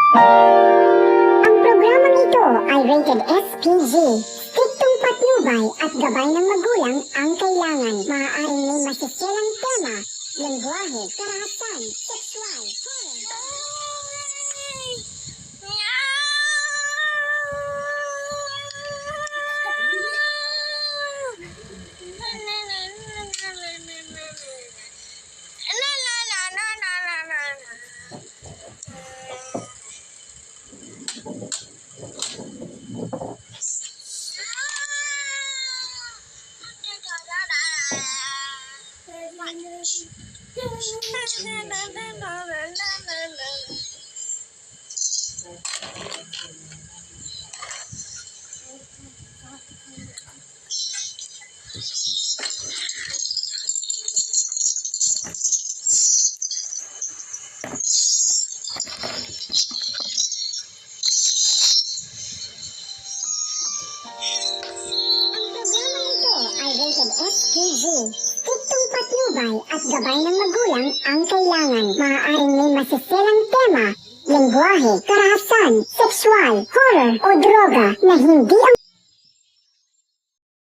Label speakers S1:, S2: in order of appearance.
S1: Ang programang ito ay rated SPG. Striktong patnubay at gabay ng magulang ang kailangan. Maaaring may masisilang tema, lengguwahe, karahasan, sexual, horror. SPG. Striktong patnubay at gabay ng magulang ang kailangan. Maaaring may masisilang tema, lengguwahe, karahasan, sexual, horror o droga na hindi ang